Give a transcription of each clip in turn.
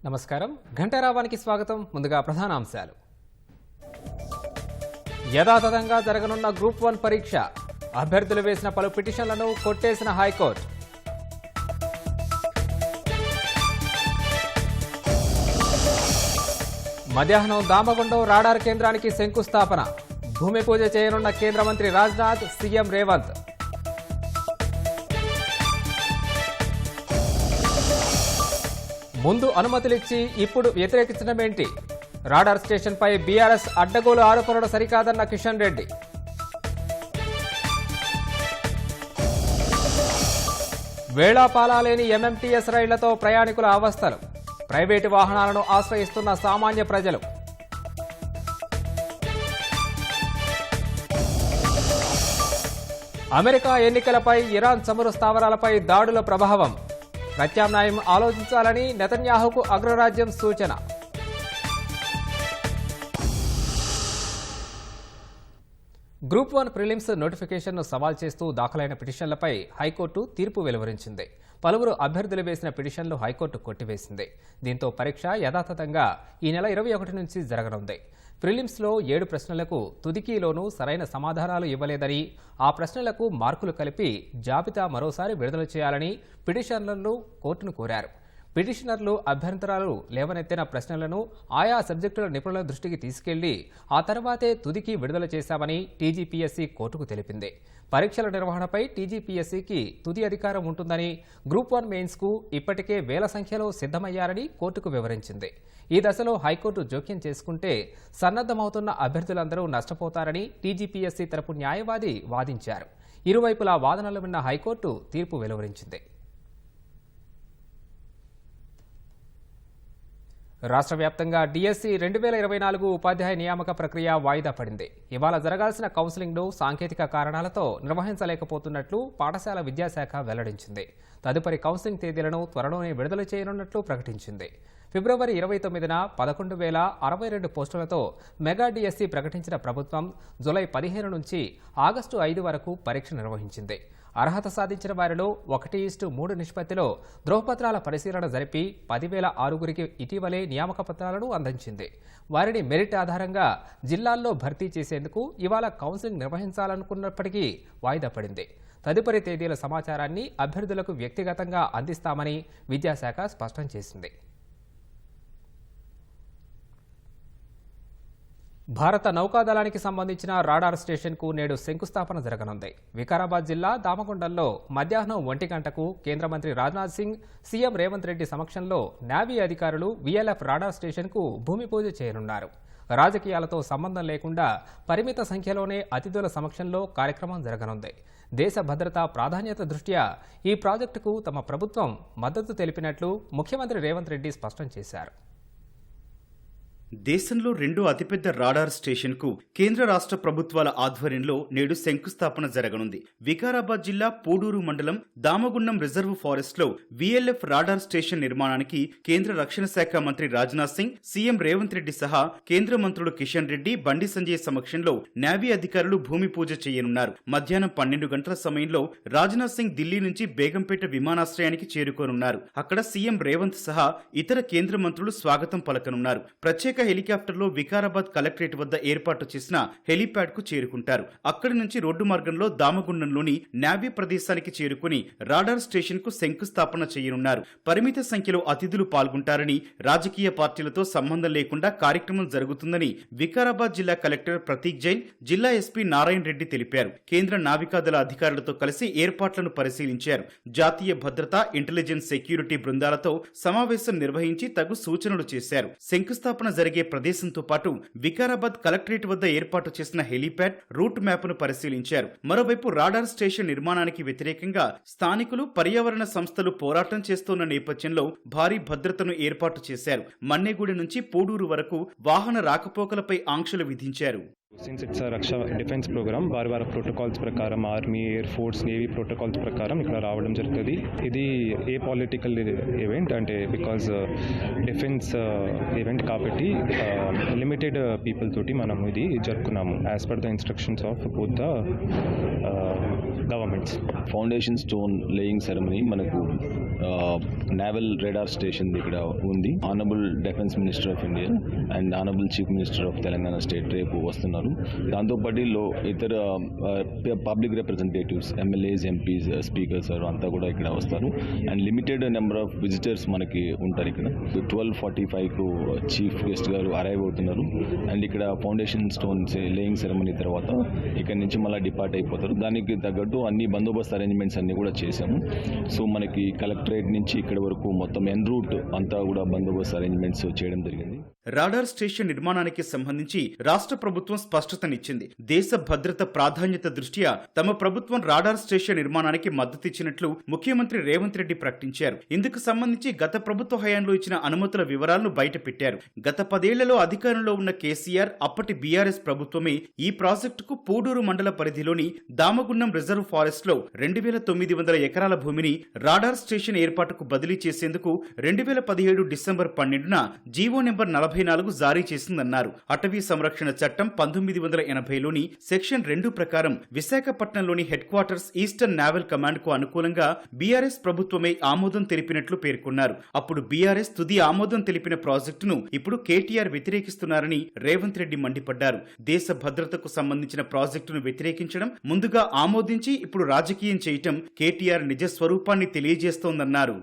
నమస్కారం ఘంటారావానికి స్వాగతం. ముందుగా ప్రధానాంశాలు. యథాతథంగా జరగనున్న గ్రూప్ 1 పరీక్ష. అభ్యర్థులు వేసిన పలు పిటిషన్లను కొట్టేసిన హైకోర్టు. మధ్యాహ్నం దామగుండం రాడార్ కేంద్రానికి శంకుస్థాపన. భూమి పూజ చేయనున్న కేంద్ర మంత్రి రాజ్నాథ్, సీఎం రేవంత్. ముందు అనుమతులిచ్చి ఇప్పుడు వ్యతిరేకించడమేంటి? రాడార్ స్టేషన్పై బీఆర్ఎస్ అడ్డగోలు ఆరోపణలు సరికాదన్న కిషన్ రెడ్డి. వేళాపాలాలేని ఎంఎంటీఎస్ రైళ్లతో ప్రయాణికుల అవస్థలు. ప్రైవేటు వాహనాలను ఆశ్రయిస్తున్న సామాన్య ప్రజలు. అమెరికా ఎన్నికలపై ఇరాన్ చమురు స్థావరాలపై దాడుల ప్రభావం. ప్రత్యామ్నాయం ఆలోచించాలని నెతన్యాహుకు అగ్రరాజ్యం సూచన. గ్రూప్ 1 ప్రిలిమ్స్ నోటిఫికేషన్ను సవాల్ చేస్తూ దాఖలైన పిటిషన్లపై హైకోర్టు తీర్పు వెలువరించింది. పలువురు అభ్యర్థులు వేసిన పిటిషన్లు హైకోర్టు కొట్టివేసింది. దీంతో పరీక్ష యథాతథంగా ఈ నెల 21 నుంచి జరగనుంది. ప్రిలిమ్స్లో 7 ప్రశ్నలకు తుదికీలోనూ సరైన సమాధానాలు ఇవ్వలేదని, ఆ ప్రశ్నలకు మార్కులు కలిపి జాబితా మరోసారి విడుదల చేయాలని పిటిషనర్లు కోర్టును కోరారు. పిటిషనర్లు అభ్యంతరాలు లేవనెత్తిన ప్రశ్నలను ఆయా సబ్జెక్టుల నిపుణుల దృష్టికి తీసుకెళ్లి ఆ తర్వాతే తుదికి విడుదల చేశామని టీజీపీఎస్సీ కోర్టుకు తెలిపింది. పరీక్షల నిర్వహణపై టీజీపీఎస్సీకి తుది అధికారం ఉంటుందని, గ్రూప్ 1 మెయిన్స్కు ఇప్పటికే వేల సంఖ్యలో సిద్ధమయ్యారని కోర్టుకు వివరించింది. ఈ దశలో హైకోర్టు జోక్యం చేసుకుంటే సన్నద్దమవుతున్న అభ్యర్థులందరూ నష్టపోతారని టీజీపీఎస్సీ తరపు న్యాయవాది వాదించారు. ఇరువైపులా వాదనలు విన్న హైకోర్టు తీర్పు వెలువరించింది. రాష్ట్ర వ్యాప్తంగా డిఎస్సి 2024 ఉపాధ్యాయ నియామక ప్రక్రియ వాయిదా పడింది. ఇవాళ జరగాల్సిన కౌన్సిలింగ్ను సాంకేతిక కారణాలతో నిర్వహించలేకపోతున్నట్లు పాఠశాల విద్యాశాఖ వెల్లడించింది. తదుపరి కౌన్సిలింగ్ తేదీలను త్వరలోనే విడుదల చేయనున్నట్లు ప్రకటించింది. ఫిబ్రవరి 29న 11,062 పోస్టులతో మెగా డిఎస్సి ప్రకటించిన ప్రభుత్వం జూలై 15 నుంచి ఆగస్టు 5 వరకు పరీక్ష నిర్వహించింది. అర్హత సాధించిన వారిలో 1:3 నిష్పత్తిలో ధ్రువపత్రాల పరిశీలన జరిపి 10,006 ఇటీవలే నియామక పత్రాలను అందించింది. వారిని మెరిట్ ఆధారంగా జిల్లాల్లో భర్తీ చేసేందుకు ఇవాళ కౌన్సిలింగ్ నిర్వహించాలనుకున్నప్పటికీ వాయిదా పడింది. తదుపరి తేదీల సమాచారాన్ని అభ్యర్థులకు వ్యక్తిగతంగా అందిస్తామని విద్యాశాఖ స్పష్టం చేసింది. భారత నౌకాదళానికి సంబంధించిన రాడార్ స్టేషన్కు నేడు శంకుస్థాపన జరగనుంది. వికారాబాద్ జిల్లా దామగుండంలో మధ్యాహ్నం 1 గంటకు కేంద్ర మంత్రి రాజ్నాథ్ సింగ్, సీఎం రేవంత్ రెడ్డి సమక్షంలో నేవీ అధికారులు వీఎల్ఎఫ్ రాడార్ స్టేషన్కు భూమి పూజ చేయనున్నారు. రాజకీయాలతో సంబంధం లేకుండా పరిమిత సంఖ్యలోనే అతిథుల సమక్షంలో కార్యక్రమం జరగనుంది. దేశ భద్రతా ప్రాధాన్యత దృష్ట్యా ఈ ప్రాజెక్టుకు తమ ప్రభుత్వం మద్దతు తెలిపినట్లు ముఖ్యమంత్రి రేవంత్ రెడ్డి స్పష్టం చేశారు. దేశంలో రెండో అతిపెద్ద రాడార్ స్టేషన్ కు కేంద్ర రాష్ట్ర ప్రభుత్వాల ఆధ్వర్యంలో నేడు శంకుస్థాపన జరగనుంది. వికారాబాద్ జిల్లా పూడూరు మండలం దామగుండం రిజర్వ్ ఫారెస్ట్ లో వీఎల్ఎఫ్ రాడార్ స్టేషన్ నిర్మాణానికి కేంద్ర రక్షణ శాఖ మంత్రి రాజ్నాథ్ సింగ్, సీఎం రేవంత్ రెడ్డి సహా కేంద్ర మంత్రులు కిషన్ రెడ్డి, బండి సంజయ్ సమక్షంలో నేవీ అధికారులు భూమి పూజ చేయనున్నారు. మధ్యాహ్నం 12 గంటల సమయంలో రాజ్నాథ్ సింగ్ ఢిల్లీ నుంచి బేగంపేట విమానాశ్రయానికి చేరుకోనున్నారు. అక్కడ సీఎం రేవంత్ సహా ఇతర కేంద్ర మంత్రులు స్వాగతం పలకనున్నారు. ప్రత్యేక హెలికాప్టర్లో వికారాబాద్ కలెక్టరేట్ వద్ద ఏర్పాటు చేసిన హెలీప్యాడ్ కు చేరుకుంటారు. అక్కడి నుంచి రోడ్డు మార్గంలో దామగుండంలోని నేవీ ప్రదేశానికి చేరుకుని రాడార్ స్టేషన్ కు శంకుస్థాపన చేయనున్నారు. పరిమిత సంఖ్యలో అతిథులు పాల్గొంటారని, రాజకీయ పార్టీలతో సంబంధం లేకుండా కార్యక్రమం జరుగుతుందని వికారాబాద్ జిల్లా కలెక్టర్ ప్రతీక్ జైన్, జిల్లా ఎస్పీ నారాయణ రెడ్డి తెలిపారు. కేంద్ర నావికాదళ అధికారులతో కలిసి ఏర్పాట్లను పరిశీలించారు. జాతీయ భద్రత, ఇంటెలిజెన్స్, సెక్యూరిటీ బృందాలతో సమావేశం నిర్వహించి తగు సూచనలు చేశారు. శంకుస్థాపన జరిగే ప్రదేశంతో పాటు వికారాబాద్ కలెక్టరేట్ వద్ద ఏర్పాటు చేసిన హెలీప్యాడ్ రూట్ మ్యాప్ను పరిశీలించారు. మరోవైపు రాడార్ స్టేషన్ నిర్మాణానికి వ్యతిరేకంగా స్థానికులు, పర్యావరణ సంస్థలు పోరాటం చేస్తున్న నేపథ్యంలో భారీ భద్రతను ఏర్పాటు చేశారు. మన్నెగూడి నుంచి పూడూరు వరకు వాహన రాకపోకలపై ఆంక్షలు విధించారు. Since it's a Raksha Defense program, వారి ప్రోటోకాల్స్ ప్రకారం army, air force, navy protocols ప్రకారం ఇక్కడ రావడం జరుగుతుంది. ఇది ఏ పొలిటికల్ ఈవెంట్ అంటే బికాజ్ డిఫెన్స్ ఈవెంట్ కాబట్టి లిమిటెడ్ పీపుల్ తోటి మనం ఇది జరుపుకున్నాము as per the instructions of both the governments. Foundation stone laying ceremony మనకు నేవల్ రేడార్ స్టేషన్ ఇక్కడ ఉంది. Honourable defence minister of India and honourable chief minister of Telangana state రేపు వస్తున్నారు. దాంతోపాటు ఇతర public representatives, MLAs, MPs, speakers అంతా కూడా ఇక్కడ వస్తారు. And limited number of visitors మనకి ఉంటారు. ఇక్కడ 12:45కు చీఫ్ గెస్ట్ గారు అరైవ్ అవుతున్నారు. అండ్ ఇక్కడ ఫౌండేషన్ స్టోన్ లేయింగ్ సెరమనీ తర్వాత ఇక్కడ నుంచి మళ్ళీ డిపార్ట్ అయిపోతారు. దానికి తగ్గట్టు అన్ని బందోబస్తు అరేంజ్మెంట్స్ అన్ని కూడా చేశాము. సో మనకి కలెక్టరేట్ నుంచి ఇక్కడ వరకు మొత్తం ఎన్ రూట్ అంతా కూడా బందోబస్తు అరేంజ్మెంట్స్ చేయడం జరిగింది. రాడార్ స్టేషన్ నిర్మాణానికి సంబంధించి రాష్ట్ర ప్రభుత్వం స్పష్టతనిచ్చింది. దేశ భద్రత ప్రాధాన్యత దృష్ట్యా తమ ప్రభుత్వం రాడార్ స్టేషన్ నిర్మాణానికి మద్దతిచ్చినట్లు ముఖ్యమంత్రి రేవంత్ రెడ్డి ప్రకటించారు. ఇందుకు సంబంధించి గత ప్రభుత్వ హయాంలో ఇచ్చిన అనుమతుల వివరాలను బయటపెట్టారు. గత 10 ఏళ్లలో అధికారంలో ఉన్న కేసీఆర్, అప్పటి బీఆర్ఎస్ ప్రభుత్వమే ఈ ప్రాజెక్టుకు పూడూరు మండల పరిధిలోని దామగున్నం రిజర్వ్ ఫారెస్ట్ లో 2900 ఎకరాల భూమిని రాడార్ స్టేషన్ ఏర్పాటుకు బదిలీ చేసేందుకు 2017 డిసెంబర్ 12న జీవో నెంబర్ 44 జారీ చేసిందన్నారు. అటవీ సంరక్షణ చట్టం 1980లోని సెక్షన్ 2 ప్రకారం విశాఖపట్నంలోని headquarters eastern naval command కు అనుకూలంగా బీఆర్ఎస్ ప్రభుత్వమే ఆమోదం తెలిపినట్లు పేర్కొన్నారు. అప్పుడు బీఆర్ఎస్ తుది ఆమోదం తెలిపిన ప్రాజెక్టును ఇప్పుడు కేటీఆర్ వ్యతిరేకిస్తున్నారని రేవంత్ రెడ్డి మండిపడ్డారు. దేశ భద్రతకు సంబంధించిన ప్రాజెక్టును వ్యతిరేకించడం, ముందుగా ఆమోదించి ఇప్పుడు రాజకీయం చేయటం కేటీఆర్ నిజ స్వరూపాన్ని తెలియజేస్తోందన్నారు.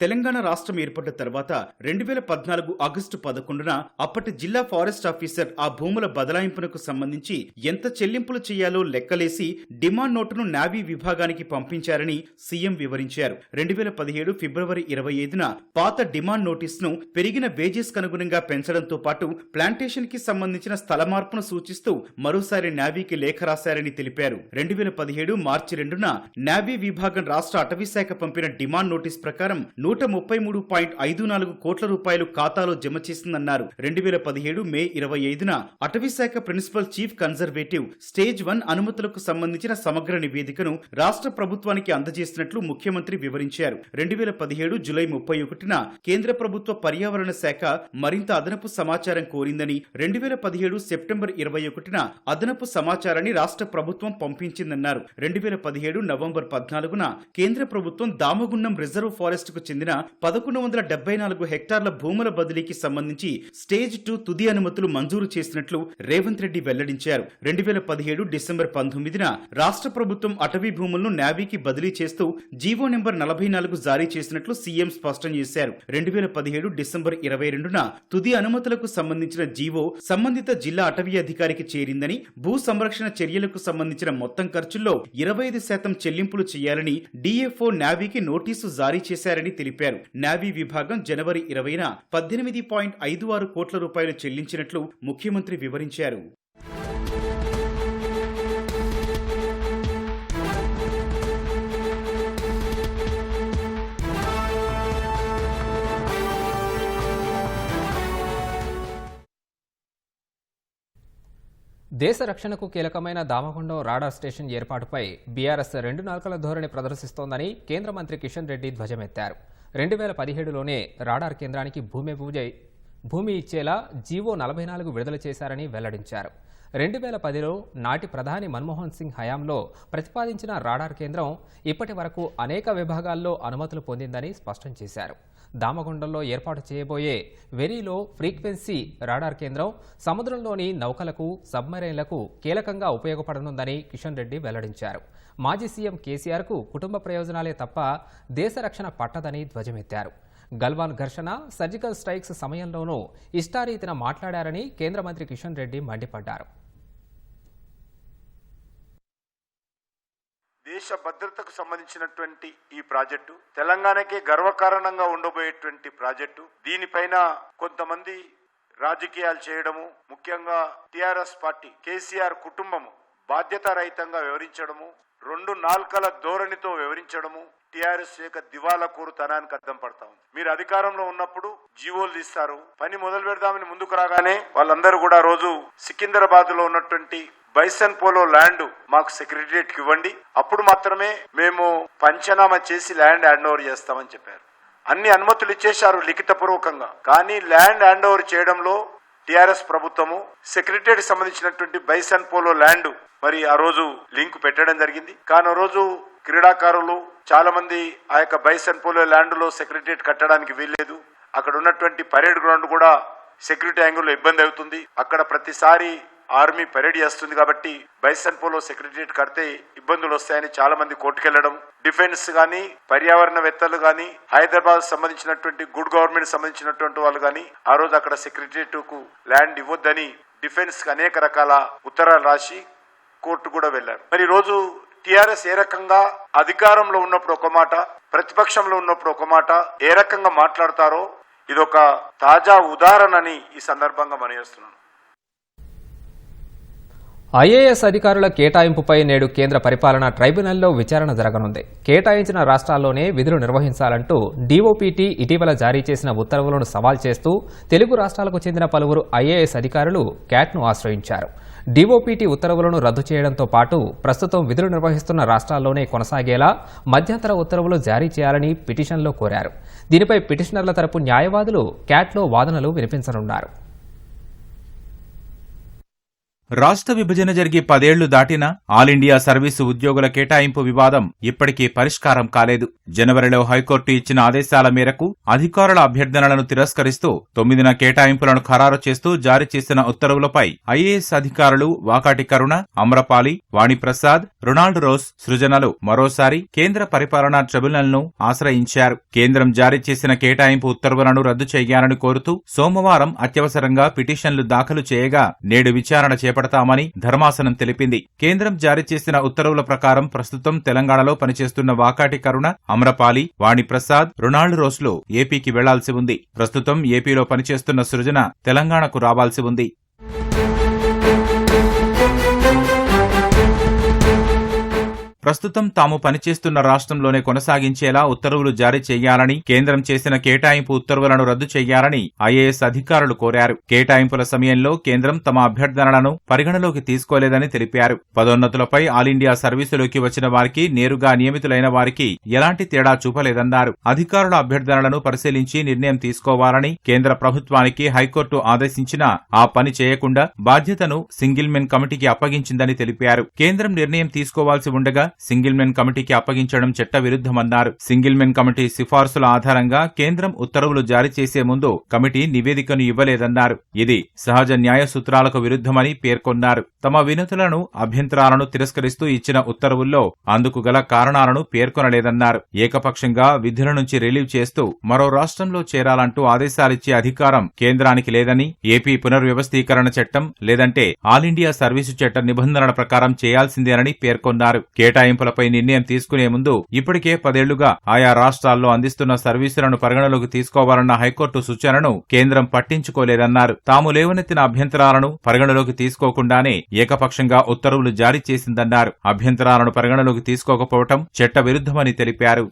తెలంగాణ రాష్ట్రం ఏర్పడ్డ తర్వాత 2014 ఆగస్టు 11న అప్పటి జిల్లా ఫారెస్ట్ ఆఫీసర్ ఆ భూముల బదలాయింపునకు సంబంధించి ఎంత చెల్లింపులు చేయాలో లెక్కలేసి డిమాండ్ నోటును నావీ విభాగానికి పంపించారని సీఎం వివరించారు. 2017 ఫిబ్రవరి 25న పాత డిమాండ్ నోటీసును పెరిగిన వేజెస్ కనుగుణంగా పెంచడంతో పాటు ప్లాంటేషన్ కి సంబంధించిన స్థల మార్పును సూచిస్తూ మరోసారి నావీకి లేఖ రాశారని తెలిపారు. 2017 మార్చి 2న నావీ విభాగం రాష్ట్ర అటవీ శాఖ పంపిన డిమాండ్ నోటీస్ ప్రకారం 133.54 కోట్ల రూపాయలు ఖాతాలో జమ చేసిందన్నారు. 2017 మే 25న అటవీ శాఖ ప్రిన్సిపల్ చీఫ్ కన్జర్వేటివ్ స్టేజ్ 1 అనుమతులకు సంబంధించిన సమగ్ర నివేదికను రాష్ట్ర ప్రభుత్వానికి అందజేసినట్లు ముఖ్యమంత్రి వివరించారు. 2017 జూలై 31న కేంద్ర ప్రభుత్వ పర్యావరణ శాఖ మరింత అదనపు సమాచారం కోరిందని, 2017 సెప్టెంబర్ 21న అదనపు సమాచారాన్ని రాష్ట్ర ప్రభుత్వం పంపించిందన్నారు. 2017 నవంబర్ 14న కేంద్ర ప్రభుత్వం దామగున్నం రిజర్వ్ ఫారెస్ట్ కు చెందిన 1174 హెక్టార్ల భూముల బదిలీకి సంబంధించి స్టేజ్ 2 తుది అనుమతులు మంజూరు చేసినట్లు రేవంత్ రెడ్డి వెల్లడించారు. 2017 డిసెంబర్ 19న రాష్ట్ర ప్రభుత్వం అటవీ భూములను నావీకి బదిలీ చేస్తూ జీవో నెంబర్ 44 జారీ చేసినట్లు సీఎం స్పష్టం చేశారు. 2017 డిసెంబర్ 22న తుది అనుమతులకు సంబంధించిన జీవో సంబంధిత జిల్లా అటవీ అధికారికి చేరిందని, భూ సంరక్షణ చర్యలకు సంబంధించిన మొత్తం ఖర్చుల్లో 25% చెల్లింపులు చేయాలని డిఎఫ్ఓ నావీకి నోటీసు జారీ చేశారని తెలిపారు. నావీ విభాగం జనవరి 20న 18.56 కోట్ల రూపాయలు చెల్లించినట్లు ముఖ్యమంత్రి వివరించారు. దేశ రక్షణకు కీలకమైన దామగుండం రాడార్ స్టేషన్ ఏర్పాటుపై బీఆర్ఎస్ 2 నాల్కల ధోరణి ప్రదర్శిస్తోందని కేంద్ర మంత్రి కిషన్ రెడ్డి ధ్వజమెత్తారు. 2017లోనే రాడార్ కేంద్రానికి భూమి ఇచ్చేలా జీవో 44 విడుదల చేశారని వెల్లడించారు. 2010లో నాటి ప్రధాని మన్మోహన్ సింగ్ హయాంలో ప్రతిపాదించిన రాడార్ కేంద్రం ఇప్పటి వరకు అనేక విభాగాల్లో అనుమతులు పొందిందని స్పష్టం చేశారు. దామగుండంలో ఏర్పాటు చేయబోయే వెరీ లో ఫ్రీక్వెన్సీ రాడార్ కేంద్రం సముద్రంలోని నౌకలకు, సబ్మెరైన్లకు కీలకంగా ఉపయోగపడనుందని కిషన్ రెడ్డి వెల్లడించారు. మాజీ సీఎం కేసీఆర్కు కుటుంబ ప్రయోజనాలే తప్ప దేశ రక్షణ పట్టదని ధ్వజమెత్తారు. గల్వాన్ ఘర్షణ, సర్జికల్ స్ట్రైక్స్ సమయంలోనూ ఇష్టారీతిన మాట్లాడారని కేంద్ర మంత్రి కిషన్ రెడ్డి మండిపడ్డారు. దేశ భద్రతకు సంబంధించినటువంటి ఈ ప్రాజెక్టు తెలంగాణకే గర్వకారణంగా ఉండబోయేటువంటి ప్రాజెక్టు. దీనిపైన కొంతమంది రాజకీయాలు చేయడము, ముఖ్యంగా టిఆర్ఎస్ పార్టీ, కేసీఆర్ కుటుంబము బాధ్యతారహితంగా వ్యవహరించడము, 2 నాల్కల ధోరణితో వ్యవహరించడము టిఆర్ఎస్ యొక్క దివాలా కోరుతనానికి అద్దం పడతా ఉంది. మీరు అధికారంలో ఉన్నప్పుడు జీవోలు తీస్తారు, పని మొదలు పెడదామని ముందుకు రాగానే వాళ్ళందరూ కూడా రోజు సికింద్రాబాద్ లో ఉన్నటువంటి బైసన్ పోలో ల్యాండ్ మాకు సెక్రటరియట్కి ఇవ్వండి, అప్పుడు మాత్రమే మేము పంచనామా చేసి ల్యాండ్ హ్యాండ్ ఓవర్ చేస్తామని చెప్పారు. అన్ని అనుమతులు ఇచ్చేశారు లిఖితపూర్వకంగా. కానీ ల్యాండ్ హ్యాండ్ ఓవర్ చేయడంలో టిఆర్ఎస్ ప్రభుత్వము సెక్రటరియట్ సంబంధించినటువంటి బైసన్ పోలో ల్యాండ్ మరి ఆ రోజు లింక్ పెట్టడం జరిగింది. కానీ ఆ రోజు క్రీడాకారులు చాలా మంది ఆ యొక్క బైసన్ పోలో ల్యాండ్ లో సెక్రటరియట్ కట్టడానికి వీల్లేదు. అక్కడ ఉన్నటువంటి పరేడ్ గ్రౌండ్ కూడా సెక్యూరిటీ యాంగిల్ లో ఇబ్బంది అవుతుంది. అక్కడ ప్రతిసారి ఆర్మీ పరేడ్ చేస్తుంది కాబట్టి బైసన్ పోలో సెక్రటరియట్ కడితే ఇబ్బందులు వస్తాయని చాలా మంది కోర్టుకెళ్లడం, డిఫెన్స్ గాని పర్యావరణవేత్తలు గాని హైదరాబాద్ సంబంధించినటువంటి గుడ్ గవర్నమెంట్ సంబంధించినటువంటి వాళ్ళు గాని ఆ రోజు అక్కడ సెక్రటరియట్ కు ల్యాండ్ ఇవ్వొద్దని డిఫెన్స్ కి అనేక రకాల ఉత్తరాలు రాసి కోర్టు కూడా వెళ్లారు. మరి రోజు టిఆర్ఎస్ ఏ రకంగా అధికారంలో ఉన్నప్పుడు ఒక మాట, ప్రతిపక్షంలో ఉన్నప్పుడు ఒక మాట ఏ రకంగా మాట్లాడతారో ఇదొక తాజా ఉదాహరణని ఈ సందర్భంగా మనయేస్తున్నాను. ఐఏఎస్ అధికారుల కేటాయింపుపై నేడు కేంద్ర పరిపాలనా ట్రైబ్యునల్లో విచారణ జరగనుంది. కేటాయించిన రాష్ట్రాల్లోనే విధులు నిర్వహించాలంటూ డీఓపీటీ ఇటీవల జారీ చేసిన ఉత్తర్వులను సవాల్ చేస్తూ తెలుగు రాష్ట్రాలకు చెందిన పలువురు ఐఏఎస్ అధికారులు క్యాట్ను ఆశ్రయించారు. డీఓపీటీ ఉత్తర్వులను రద్దు చేయడంతో పాటు ప్రస్తుతం విధులు నిర్వహిస్తున్న రాష్ట్రాల్లోనే కొనసాగేలా మధ్యంతర ఉత్తర్వులు జారీ చేయాలని పిటిషన్లో కోరారు. దీనిపై పిటిషనర్ల తరపు న్యాయవాదులు క్యాట్లో వాదనలు వినిపించనున్నారు. రాష్ట్ర విభజన జరిగి 10 ఏళ్లు దాటినా ఆల్ ఇండియా సర్వీసు ఉద్యోగుల కేటాయింపు వివాదం ఇప్పటికీ పరిష్కారం కాలేదు. జనవరిలో హైకోర్టు ఇచ్చిన ఆదేశాల మేరకు అధికారుల అభ్యర్థనలను తిరస్కరిస్తూ 9న కేటాయింపులను ఖరారు చేస్తూ జారీ చేసిన ఉత్తర్వులపై ఐఏఎస్ అధికారులు వాకాటి కరుణ, అమ్రపాలి, వాణిప్రసాద్, రొనాల్డ్ రోస్, సృజనలు మరోసారి కేంద్ర పరిపాలనా ట్రిబ్యునల్ను ఆశ్రయించారు. కేంద్రం జారీ చేసిన కేటాయింపు ఉత్తర్వులను రద్దు చేయాలని కోరుతూ సోమవారం అత్యవసరంగా పిటిషన్లు దాఖలు చేయగా నేడు విచారణ చేపడతామని ధర్మాసనం తెలిపింది. కేంద్రం జారీ చేసిన ఉత్తర్వుల ప్రకారం ప్రస్తుతం తెలంగాణలో పనిచేస్తున్న వాకాటి కరుణ, అమ్రపాలి, వాణిప్రసాద్, రొనాల్డ్ రోస్లు ఏపీకి వెళ్లాల్సి ఉంది. ప్రస్తుతం ఏపీలో పనిచేస్తున్న సృజన తెలంగాణకు రావాల్సి ఉంది. ప్రస్తుతం తాము పనిచేస్తున్న రాష్ట్రంలోనే కొనసాగించేలా ఉత్తర్వులు జారీ చేయాలని, కేంద్రం చేసిన కేటాయింపు ఉత్తర్వులను రద్దు చేయాలని ఐఏఎస్ అధికారులు కోరారు. కేటాయింపుల సమయంలో కేంద్రం తమ అభ్యర్థనలను పరిగణలోకి తీసుకోలేదని తెలిపారు. పదోన్నతులపై ఆల్ ఇండియా సర్వీసులోకి వచ్చిన వారికి, నేరుగా నియమితులైన వారికి ఎలాంటి తేడా చూపలేదన్నారు. అధికారుల అభ్యర్థనలను పరిశీలించి నిర్ణయం తీసుకోవాలని కేంద్ర ప్రభుత్వానికి హైకోర్టు ఆదేశించినా ఆ పని చేయకుండా బాధ్యతను సింగిల్ మెన్ కమిటీకి అప్పగించిందని తెలిపారు. కేంద్రం నిర్ణయం తీసుకోవాల్సి ఉండగా సింగిల్ మెన్ కమిటీకి అప్పగించడం చట్ట విరుద్ధమన్నారు. సింగిల్ మెన్ కమిటీ సిఫార్సుల ఆధారంగా కేంద్రం ఉత్తర్వులు జారీ చేసే ముందు కమిటీ నివేదికను ఇవ్వలేదన్నారు. ఇది సహజ న్యాయ సూత్రాలకు విరుద్ధమని పేర్కొన్నారు. తమ వినతులను, అభ్యంతరాలను తిరస్కరిస్తూ ఇచ్చిన ఉత్తర్వుల్లో అందుకు గల కారణాలను పేర్కొనలేదన్నారు. ఏకపక్షంగా విధుల నుంచి రిలీవ్ చేస్తూ మరో రాష్ట్రంలో చేరాలంటూ ఆదేశాలిచ్చే అధికారం కేంద్రానికి లేదని, ఏపీ పునర్వ్యవస్థీకరణ చట్టం లేదంటే ఆల్ ఇండియా సర్వీసు చట్ట నిబంధనల ప్రకారం చేయాల్సిందేనని పేర్కొన్నారు. కేటాయింపులపై నిర్ణయం తీసుకునే ముందు ఇప్పటికే 10 ఏళ్లుగా ఆయా రాష్ట్రాల్లో అందిస్తున్న సర్వీసులను పరిగణలోకి తీసుకోవాలన్న హైకోర్టు సూచనను కేంద్రం పట్టించుకోలేదన్నారు. తాము లేవనెత్తిన అభ్యంతరాలను పరిగణలోకి తీసుకోకుండానే ఏకపక్షంగా ఉత్తర్వులు జారీ చేసిందన్నారు. అభ్యంతరాలను పరిగణలోకి తీసుకోకపోవటం చట్ట విరుద్ధమని తెలిపారు.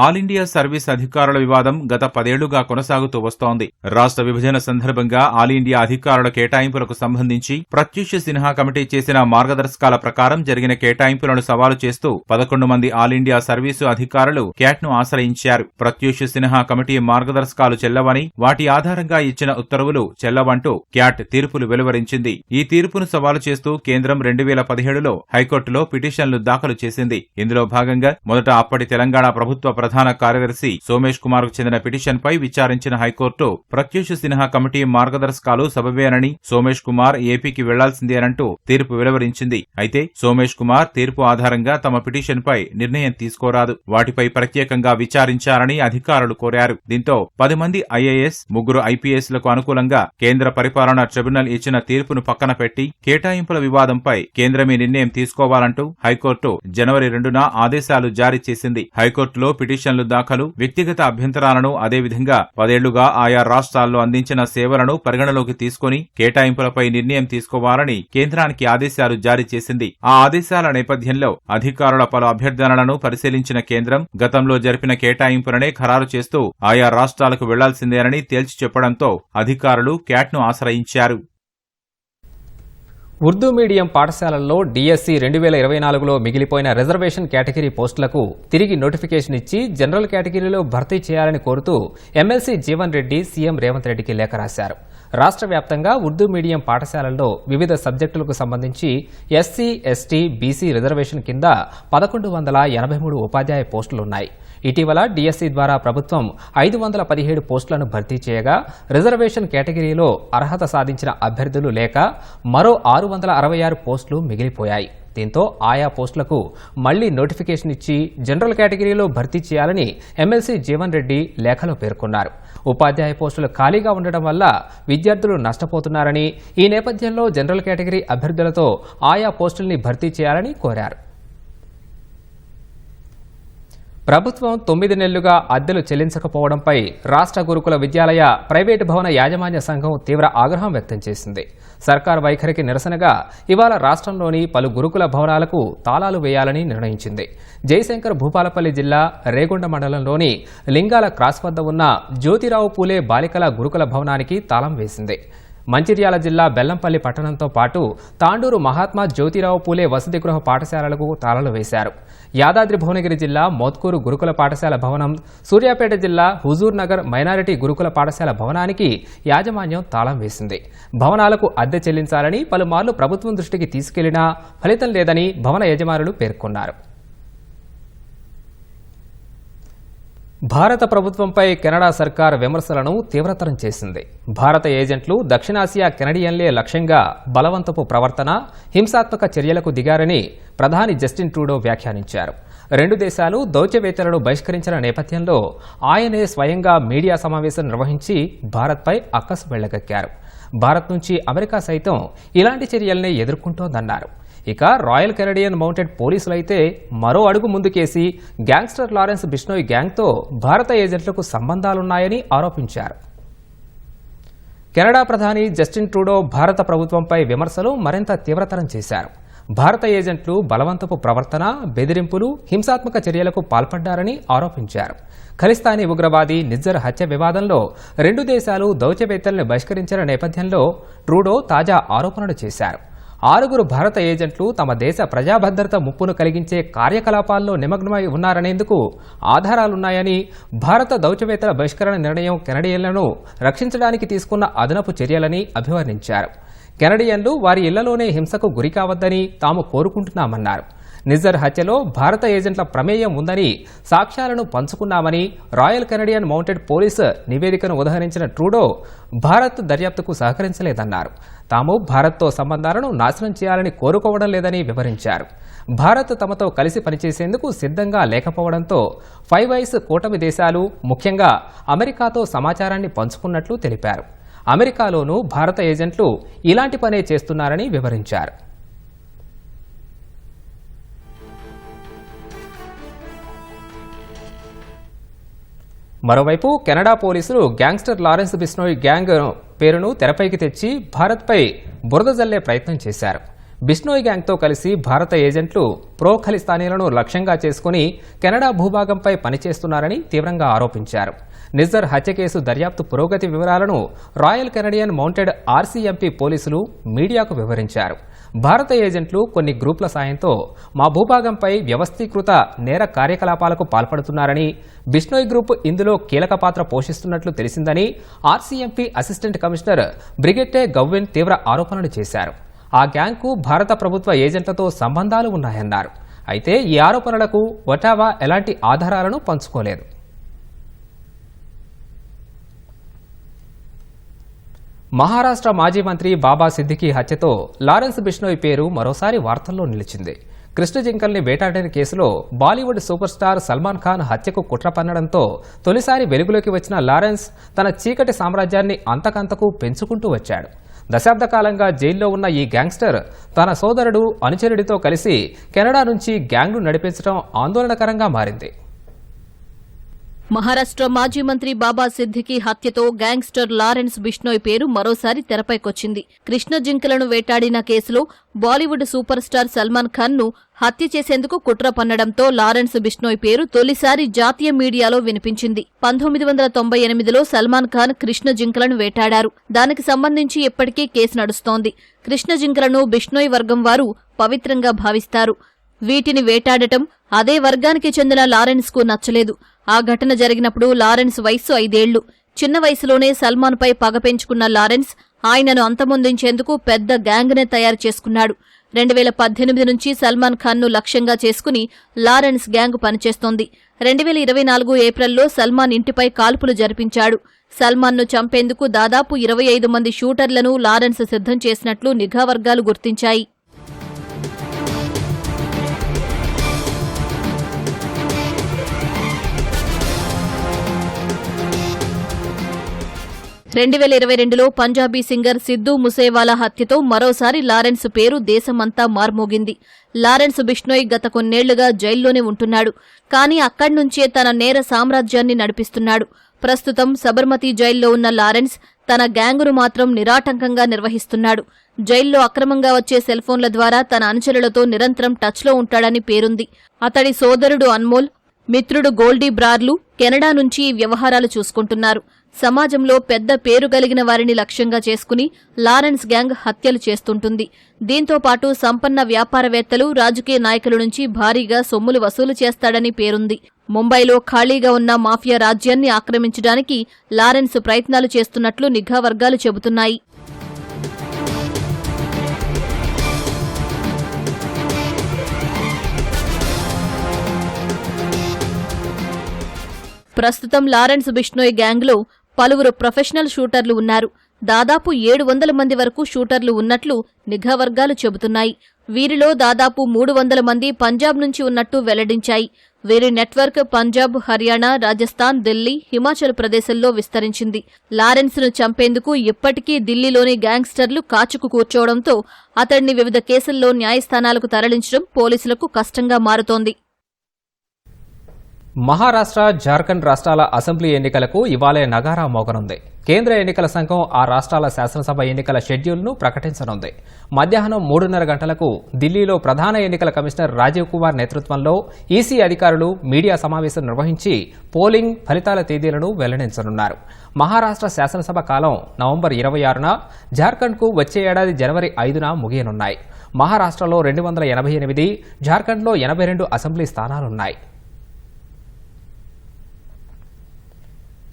ఆల్ ఇండియా సర్వీస్ అధికారుల వివాదం గత 10 ఏళ్లుగా కొనసాగుతూ వస్తోంది. రాష్ట్ర విభజన సందర్భంగా ఆల్ ఇండియా అధికారుల కేటాయింపులకు సంబంధించి ప్రత్యూష్ సిన్హా కమిటీ చేసిన మార్గదర్శకాల ప్రకారం జరిగిన కేటాయింపులను సవాలు చేస్తూ 11 మంది ఆల్ ఇండియా సర్వీసు అధికారులు క్యాట్ను ఆశ్రయించారు. ప్రత్యూష్ సిన్హా కమిటీ మార్గదర్శకాలు చెల్లవని, వాటి ఆధారంగా ఇచ్చిన ఉత్తర్వులు చెల్లవంటూ క్యాట్ తీర్పులు వెలువరించింది. ఈ తీర్పును సవాలు చేస్తూ కేంద్రం 2017లో హైకోర్టులో పిటిషన్లు దాఖలు చేసింది. ఇందులో భాగంగా మొదట అప్పటి తెలంగాణ ప్రభుత్వ ప్రధాన కార్యదర్శి సోమేష్ కుమార్ కు చెందిన పిటిషన్పై విచారించిన హైకోర్టు ప్రత్యూష్ సిన్హా కమిటీ మార్గదర్శకాలు సబబేనని, సోమేష్ కుమార్ ఏపీకి వెళ్లాల్సిందేనంటూ తీర్పు వెలువరించింది. అయితే సోమేష్ కుమార్ తీర్పు ఆధారంగా తమ పిటిషన్పై నిర్ణయం తీసుకోరాదు, వాటిపై ప్రత్యేకంగా విచారించాలని అధికారులు కోరారు. దీంతో 10 మంది ఐఏఎస్, 3 ఐపీఎస్లకు అనుకూలంగా కేంద్ర పరిపాలనా ట్రిబ్యునల్ ఇచ్చిన తీర్పును పక్కన పెట్టి కేటాయింపుల వివాదంపై కేంద్రమే నిర్ణయం తీసుకోవాలంటూ హైకోర్టు జనవరి 2న ఆదేశాలు జారీ చేసింది. హైకోర్టులో పిటిషన్లు దాఖలు, వ్యక్తిగత అభ్యంతరాలను, అదేవిధంగా 10 ఏళ్లుగా ఆయా రాష్ట్రాల్లో అందించిన సేవలను పరిగణలోకి తీసుకుని కేటాయింపులపై నిర్ణయం తీసుకోవాలని కేంద్రానికి ఆదేశాలు జారీ చేసింది. ఆ ఆదేశాల నేపథ్యంలో అధికారుల పలు అభ్యర్థనలను పరిశీలించిన కేంద్రం గతంలో జరిపిన కేటాయింపులనే ఖరారు చేస్తూ ఆయా రాష్ట్రాలకు వెళ్లాల్సిందేనని తేల్చి చెప్పడంతో అధికారులు క్యాట్ను ఆశ్రయించారు. ఉర్దూ మీడియం పాఠశాలల్లో డిఎస్సి 2024లో మిగిలిపోయిన రిజర్వేషన్ కేటగిరీ పోస్టులకు తిరిగి నోటిఫికేషన్ ఇచ్చి జనరల్ కేటగిరీలో భర్తీ చేయాలని కోరుతూ ఎమ్మెల్సీ జీవన్ రెడ్డి సీఎం రేవంత్ రెడ్డికి లేఖ రాశారు. రాష్ట్ర వ్యాప్తంగా ఉర్దూ మీడియం పాఠశాలల్లో వివిధ సబ్జెక్టులకు సంబంధించి ఎస్సీ, ఎస్టీ, బీసీ రిజర్వేషన్ కింద 1183 ఉపాధ్యాయ పోస్టులున్నాయి. ఇటీవల డిఎస్సి ద్వారా ప్రభుత్వం 517 పోస్టులను భర్తీ చేయగా రిజర్వేషన్ కేటగిరీలో అర్హత సాధించిన అభ్యర్థులు లేక మరో 666 పోస్టులు మిగిలిపోయాయి. దీంతో ఆయా పోస్టులకు మళ్లీ నోటిఫికేషన్ ఇచ్చి జనరల్ కేటగిరీలో భర్తీ చేయాలని ఎమ్మెల్సీ జీవన్ రెడ్డి లేఖలో పేర్కొన్నారు. ఉపాధ్యాయ పోస్టులు ఖాళీగా ఉండడం వల్ల విద్యార్థులు నష్టపోతున్నారని, ఈ నేపథ్యంలో జనరల్ కేటగిరీ అభ్యర్థులతో ఆయా పోస్టుల్ని భర్తీ చేయాలని కోరారు. ప్రభుత్వం 9 నెలలుగా అద్దెలు చెల్లించకపోవడంపై రాష్ట్ర గురుకుల విద్యాలయ ప్రైవేటు భవన యాజమాన్య సంఘం తీవ్ర ఆగ్రహం వ్యక్తం చేసింది. సర్కార్ వైఖరికి నిరసనగా ఇవాళ రాష్ట్రంలోని పలు గురుకుల భవనాలకు తాళాలు వేయాలని నిర్ణయించింది. జయశంకర్ భూపాలపల్లి జిల్లా రేగొండ మండలంలోని లింగాల క్రాస్ వద్ద ఉన్న జ్యోతిరావు పూలే బాలికల గురుకుల భవనానికి తాళం వేసింది. మంచిర్యాల జిల్లా బెల్లంపల్లి పట్టణంతో పాటు తాండూరు మహాత్మా జ్యోతిరావు పూలే వసతి గృహ పాఠశాలలకు తాళాలు వేశారు. యాదాద్రి భువనగిరి జిల్లా మోత్కూరు గురుకుల పాఠశాల భవనం, సూర్యాపేట జిల్లా హుజూర్ నగర్ మైనారిటీ గురుకుల పాఠశాల భవనానికి యాజమాన్యం తాళం వేసింది. భవనాలకు అద్దె చెల్లించాలని పలుమార్లు ప్రభుత్వం దృష్టికి తీసుకెళ్లినా ఫలితం లేదని భవన యజమానులు పేర్కొన్నారు. భారత ప్రభుత్వంపై కెనడా సర్కార్ విమర్శలను తీవ్రతరం చేసింది. భారత ఏజెంట్లు దక్షిణాసియా కెనడియన్లే లక్ష్యంగా బలవంతపు ప్రవర్తన, హింసాత్మక చర్యలకు దిగారని ప్రధాని జస్టిన్ ట్రూడో వ్యాఖ్యానించారు. 2 దేశాలు దౌత్యవేత్తలను బహిష్కరించిన నేపథ్యంలో ఆయనే స్వయంగా మీడియా సమావేశం నిర్వహించి భారత్పై అక్కసు వెళ్లగక్కారు. భారత్ నుంచి అమెరికా సైతం ఇలాంటి చర్యల్ని ఎదుర్కొంటోందన్నారు. ఇక రాయల్ కెనడియన్ మౌంటెడ్ పోలీసులైతే మరో అడుగు ముందుకేసి గ్యాంగ్స్టర్ లారెన్స్ బిష్నోయ్ గ్యాంగ్తో భారత ఏజెంట్లకు సంబంధాలున్నాయని ఆరోపించారు. కెనడా ప్రధాని జస్టిన్ ట్రూడో భారత ప్రభుత్వంపై విమర్శలు మరింత తీవ్రతరం చేశారు. భారత ఏజెంట్లు బలవంతపు ప్రవర్తన, బెదిరింపులు, హింసాత్మక చర్యలకు పాల్పడ్డారని ఆరోపించారు. ఖలిస్తానీ ఉగ్రవాది నిజ్జర్ హత్య వివాదంలో 2 దేశాలు దౌత్యవేత్తలను బహిష్కరించిన నేపథ్యంలో ట్రూడో తాజా ఆరోపణలు చేశారు. 6 భారత ఏజెంట్లు తమ దేశ ప్రజాభద్రత ముప్పును కలిగించే కార్యకలాపాల్లో నిమగ్నమై ఉన్నారనేందుకు ఆధారాలున్నాయని, భారత దౌత్యవేత్తల బహిష్కరణ నిర్ణయం కెనడియన్లను రక్షించడానికి తీసుకున్న అదనపు చర్యలని అభివర్ణించారు. కెనడియన్లు వారి ఇళ్లలోనే హింసకు గురికావద్దని తాము కోరుకుంటున్నామన్నారు. నిజ్జర్ హత్యలో భారత ఏజెంట్ల ప్రమేయం ఉందని సాక్ష్యాలను పంచుకున్నామని రాయల్ కెనడియన్ మౌంటెడ్ పోలీసు నివేదికను ఉదహరించిన ట్రూడో భారత్ దర్యాప్తుకు సహకరించలేదన్నారు. తాము భారత్తో సంబంధాలను నాశనం చేయాలని కోరుకోవడం లేదని వివరించారు. భారత్ తమతో కలిసి పనిచేసేందుకు సిద్ధంగా లేకపోవడంతో 5 ఐస్ కూటమి దేశాలు, ముఖ్యంగా అమెరికాతో సమాచారాన్ని పంచుకున్నట్లు తెలిపారు. అమెరికాలోనూ భారత ఏజెంట్లు ఇలాంటి పనే చేస్తున్నారని వివరించారు. మరోవైపు కెనడా పోలీసులు గ్యాంగ్స్టర్ లారెన్స్ బిష్నోయ్ గ్యాంగ్ పేరును తెరపైకి తెచ్చి భారత్పై బురద జల్లే ప్రయత్నం చేశారు. బిష్నోయ్ గ్యాంగ్తో కలిసి భారత ఏజెంట్లు ప్రో ఖలిస్తానీలను లక్ష్యంగా చేసుకుని కెనడా భూభాగంపై పనిచేస్తున్నారని తీవ్రంగా ఆరోపించారు. నిజ్జర్ హత్య కేసు దర్యాప్తు పురోగతి వివరాలను రాయల్ కెనడియన్ మౌంటెడ్ ఆర్సీఎంపీ పోలీసులు మీడియాకు వివరించారు. భారత ఏజెంట్లు కొన్ని గ్రూపుల సాయంతో మా భూభాగంపై వ్యవస్థీకృత నేర కార్యకలాపాలకు పాల్పడుతున్నారని, బిష్నోయ్ గ్రూప్ ఇందులో కీలక పాత్ర పోషిస్తున్నట్లు తెలిసిందని ఆర్సీఎంపీ అసిస్టెంట్ కమిషనర్ బ్రిగెట్టే గౌవిన్ తీవ్ర ఆరోపణలు చేశారు. ఆ గ్యాంగ్కు భారత ప్రభుత్వ ఏజెంట్లతో సంబంధాలు ఉన్నాయన్నారు. అయితే ఈ ఆరోపణలకు ఒటావా ఎలాంటి ఆధారాలను పంచుకోలేదు. మహారాష్ట్ర మాజీ మంత్రి బాబా సిద్దికీ హత్యతో లారెన్స్ బిష్నోయ్ పేరు మరోసారి వార్తల్లో నిలిచింది. కృష్ణ జింకల్ని వేటాడిన కేసులో బాలీవుడ్ సూపర్ స్టార్ సల్మాన్ ఖాన్ హత్యకు కుట్ర పన్నడంతో తొలిసారి వెలుగులోకి వచ్చిన లారెన్స్ తన చీకటి సామ్రాజ్యాన్ని అంతకంతకు పెంచుకుంటూ వచ్చాడు. దశాబ్ద కాలంగా జైల్లో ఉన్న ఈ గ్యాంగ్స్టర్ తన సోదరుడు, అనుచరుడితో కలిసి కెనడా నుంచి గ్యాంగ్ను నడిపించడం ఆందోళనకరంగా మారింది. మహారాష్ట్ర మాజీ మంత్రి బాబా సిద్దికీ హత్యతో గ్యాంగ్స్టర్ లారెన్స్ బిష్నోయ్ పేరు మరోసారి తెరపైకొచ్చింది. కృష్ణ జింకలను వేటాడిన కేసులో బాలీవుడ్ సూపర్ స్టార్ సల్మాన్ ఖాన్ ను హత్య చేసేందుకు కుట్ర పన్నడంతో లారెన్స్ బిష్నోయ్ పేరు తొలిసారి జాతీయ మీడియాలో వినిపించింది. 1998లో సల్మాన్ ఖాన్ కృష్ణ జింకలను వేటాడారు. దానికి సంబంధించి ఇప్పటికీ కేసు నడుస్తోంది. కృష్ణ జింకలను బిష్నోయ్ వర్గం వారు పవిత్రంగా భావిస్తారు. వీటిని వేటాడటం అదే వర్గానికి చెందిన లారెన్స్ కు నచ్చలేదు. ఆ ఘటన జరిగినప్పుడు లారెన్స్ వయస్సు 5 ఏళ్లు. చిన్న వయసులోనే సల్మాన్ పై పగ పెంచుకున్న లారెన్స్ ఆయనను అంతమొందించేందుకు పెద్ద గ్యాంగ్ నే తయారు చేసుకున్నాడు. 2018 నుంచి సల్మాన్ ఖాన్ ను లక్ష్యంగా చేసుకుని లారెన్స్ గ్యాంగ్ పనిచేస్తోంది. 2024 ఏప్రిల్లో సల్మాన్ ఇంటిపై కాల్పులు జరిపించాడు. సల్మాన్ ను చంపేందుకు దాదాపు 25 మంది షూటర్లను లారెన్స్ సిద్ధం చేసినట్లు నిఘా వర్గాలు గుర్తించాయి. 2022లో పంజాబీ సింగర్ సిద్దూ ముసేవాలా హత్యతో మరోసారి లారెన్స్ పేరు దేశమంతా మార్మోగింది. లారెన్స్ బిష్నోయ్ గత కొన్నేళ్లుగా జైల్లోనే ఉంటున్నాడు. కానీ అక్కడ్నుంచే తన నేర సామ్రాజ్యాన్ని నడిపిస్తున్నాడు. ప్రస్తుతం సబర్మతి జైల్లో ఉన్న లారెన్స్ తన గ్యాంగును మాత్రం నిరాటంకంగా నిర్వహిస్తున్నాడు. జైల్లో అక్రమంగా వచ్చే సెల్ఫోన్ల ద్వారా తన అనుచరులతో నిరంతరం టచ్లో ఉంటాడని పేరుంది. అతడి సోదరుడు అన్మోల్, మిత్రుడు గోల్డీ బ్రార్లు కెనడా నుంచి ఈ వ్యవహారాలు చూసుకుంటున్నారు. సమాజంలో పెద్ద పేరు కలిగిన వారిని లక్ష్యంగా చేసుకుని లారెన్స్ గ్యాంగ్ హత్యలు చేస్తుంటుంది. దీంతో పాటు సంపన్న వ్యాపారవేత్తలు, రాజకీయ నాయకుల నుంచి భారీగా సొమ్ములు వసూలు చేస్తాడని పేరుంది. ముంబైలో ఖాళీగా ఉన్న మాఫియా రాజ్యాన్ని ఆక్రమించడానికి లారెన్స్ ప్రయత్నాలు చేస్తున్నట్లు నిఘా వర్గాలు చెబుతున్నాయి. ప్రస్తుతం లారెన్స్ బిష్నోయ్ గ్యాంగ్లో పలువురు ప్రొఫెషనల్ షూటర్లు ఉన్నారు. దాదాపు 700 మంది వరకు షూటర్లు ఉన్నట్లు నిఘా వర్గాలు చెబుతున్నాయి. వీరిలో దాదాపు 300 మంది పంజాబ్ నుంచి ఉన్నట్టు వెల్లడించాయి. వీరి నెట్వర్క్ పంజాబ్, హర్యానా, రాజస్థాన్, ఢిల్లీ, హిమాచల్ ప్రదేశ్లో విస్తరించింది. లారెన్స్ ను చంపేందుకు ఇప్పటికీ ఢిల్లీలోని గ్యాంగ్స్టర్లు కాచుకు కూర్చోవడంతో అతడిని వివిధ కేసుల్లో న్యాయస్థానాలకు తరలించడం పోలీసులకు కష్టంగా మారుతోంది. మహారాష్ట్ర, జార్ఖండ్ రాష్ట్రాల అసెంబ్లీ ఎన్నికలకు ఇవాళే నగారా మోగనుంది. కేంద్ర ఎన్నికల సంఘం ఆ రాష్ట్రాల శాసనసభ ఎన్నికల షెడ్యూల్ను ప్రకటించనుంది. మధ్యాహ్నం 3:30 గంటలకు ఢిల్లీలో ప్రధాన ఎన్నికల కమిషనర్ రాజీవ్ కుమార్ నేతృత్వంలో ఈసీ అధికారులు మీడియా సమావేశం నిర్వహించి పోలింగ్ ఫలితాల తేదీలను వెల్లడించనున్నారు. మహారాష్ట్ర శాసనసభ కాలం నవంబర్ 26న, జార్ఖండ్కు వచ్చే ఏడాది జనవరి 5న ముగియనున్నాయి. మహారాష్ట్రలో 288, జార్ఖండ్లో 82 అసెంబ్లీ స్థానాలున్నాయి.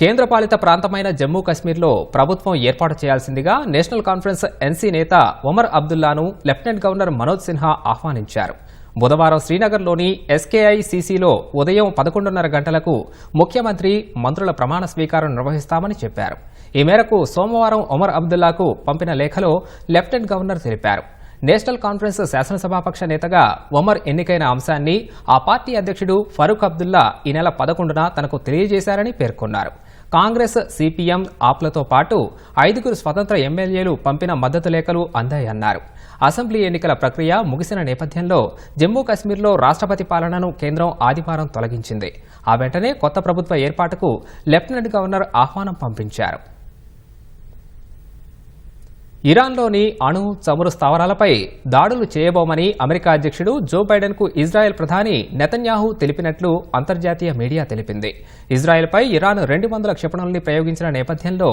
కేంద్రపాలిత ప్రాంతమైన జమ్మూ కశ్మీర్లో ప్రభుత్వం ఏర్పాటు చేయాల్సిందిగా నేషనల్ కాన్ఫరెన్స్ ఎన్సీ నేత ఒమర్ అబ్దుల్లాను లెఫ్టినెంట్ గవర్నర్ మనోజ్ సిన్హా ఆహ్వానించారు. బుధవారం శ్రీనగర్లోని ఎస్కేఐసీసీలో ఉదయం 11:30 గంటలకు ముఖ్యమంత్రి, మంత్రుల ప్రమాణ స్వీకారం నిర్వహిస్తామని చెప్పారు. ఈ మేరకు సోమవారం ఒమర్ అబ్దుల్లాకు పంపిన లేఖలో లెఫ్టినెంట్ గవర్నర్ తెలిపారు. నేషనల్ కాన్ఫరెన్స్ శాసనసభాపక్ష నేతగా ఒమర్ ఎన్నికైన అంశాన్ని ఆ పార్టీ అధ్యక్షుడు ఫరూక్ అబ్దుల్లా ఈ నెల 11న తనకు తెలియజేశారని పేర్కొన్నారు. కాంగ్రెస్, సిపిఎం, ఆప్లతో పాటు 5 స్వతంత్ర ఎమ్మెల్యేలు పంపిన మద్దతు లేఖలు అందాయన్నారు. అసెంబ్లీ ఎన్నికల ప్రక్రియ ముగిసిన నేపథ్యంలో జమ్మూ కశ్మీర్లో రాష్ట్రపతి పాలనను కేంద్రం ఆదివారం తొలగించింది. ఆ వెంటనే కొత్త ప్రభుత్వ ఏర్పాటుకు లెఫ్టినెంట్ గవర్నర్ ఆహ్వానం పంపించారు. ఇరాన్లోని అణు, చమురు స్థావరాలపై దాడులు చేయబోమని అమెరికా అధ్యక్షుడు జో బైడెన్కు ఇజ్రాయెల్ ప్రధాని నెతన్యాహు తెలిపినట్లు అంతర్జాతీయ మీడియా తెలిపింది. ఇజ్రాయెల్పై ఇరాన్ 200 క్షిపణుల్ని ప్రయోగించిన నేపథ్యంలో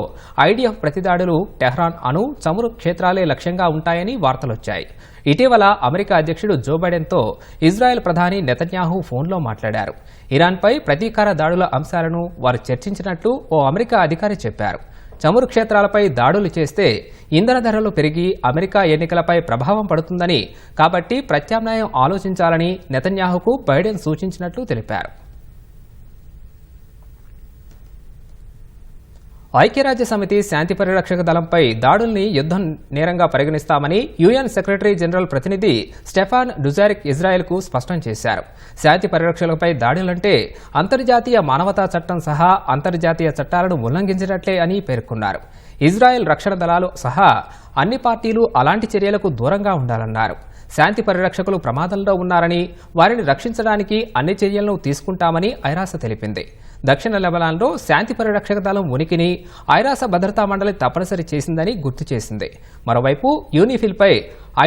ఐడిఎఫ్ ప్రతిదాడులు టెహ్రాన్ అణు, చమురు క్షేత్రాలే లక్ష్యంగా ఉంటాయని వార్తలొచ్చాయి. ఇటీవల అమెరికా అధ్యక్షుడు జో బైడెన్తో ఇజ్రాయెల్ ప్రధాని నెతన్యాహు ఫోన్లో మాట్లాడారు. ఇరాన్పై ప్రతీకార దాడుల అంశాలను వారు చర్చించినట్లు ఓ అమెరికా అధికారి చెప్పారు. చమురు క్షేత్రాలపై దాడులు చేస్తే ఇంధన ధరలు పెరిగి అమెరికా ఎన్నికలపై ప్రభావం పడుతుందని, కాబట్టి ప్రత్యామ్నాయం ఆలోచించాలని నెతన్యాహుకు బైడెన్ సూచించినట్లు తెలిపారు. ఐక్యరాజ్యసమితి శాంతి పరిరక్షక దళంపై దాడుల్ని యుద్ధం నేరంగా పరిగణిస్తామని యుఎన్ సెక్రటరీ జనరల్ ప్రతినిధి స్టెఫాన్ డుజారిక్ ఇజ్రాయెల్కు స్పష్టం చేశారు. శాంతి పరిరక్షకులపై దాడులంటే అంతర్జాతీయ మానవతా చట్టం సహా అంతర్జాతీయ చట్టాలను ఉల్లంఘించినట్లే అని పేర్కొన్నారు. ఇజ్రాయెల్ రక్షణ దళాలు సహా అన్ని పార్టీలు అలాంటి చర్యలకు దూరంగా ఉండాలన్నారు. శాంతి పరిరక్షకులు ప్రమాదంలో ఉన్నారని, వారిని రక్షించడానికి అన్ని చర్యలను తీసుకుంటామని ఐరాస తెలిపింది. దక్షిణ లెబనాన్లో శాంతి పరిరక్షక దళం ఉనికిని ఐరాస భద్రతా మండలి తప్పనిసరి చేసిందని గుర్తు చేసింది. మరోవైపు యూనిఫిల్పై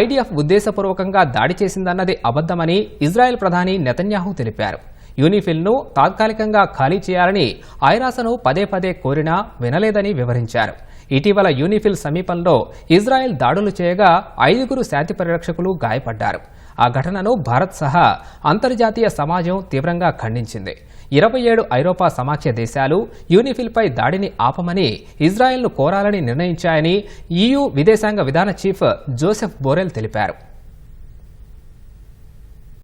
ఐడిఎఫ్ ఉద్దేశపూర్వకంగా దాడి చేసిందన్నది అబద్దమని ఇజ్రాయెల్ ప్రధాని నెతన్యాహు తెలిపారు. యూనిఫిల్ను తాత్కాలికంగా ఖాళీ చేయాలని ఐరాసను పదే పదే కోరినా వినలేదని వివరించారు. ఇటీవల యూనిఫిల్ సమీపంలో ఇజ్రాయెల్ దాడులు చేయగా 5 శాంతి పరిరక్షకులు గాయపడ్డారు. ఆ ఘటనను భారత్ సహా అంతర్జాతీయ సమాజం తీవ్రంగా ఖండించింది. 27 ఐరోపా సమాఖ్య దేశాలు యూనిఫిల్పై దాడిని ఆపమని ఇజ్రాయెల్ను కోరాలని నిర్ణయించాయని EU విదేశాంగ విధాన చీఫ్ జోసెఫ్ బోరెల్ తెలిపారు.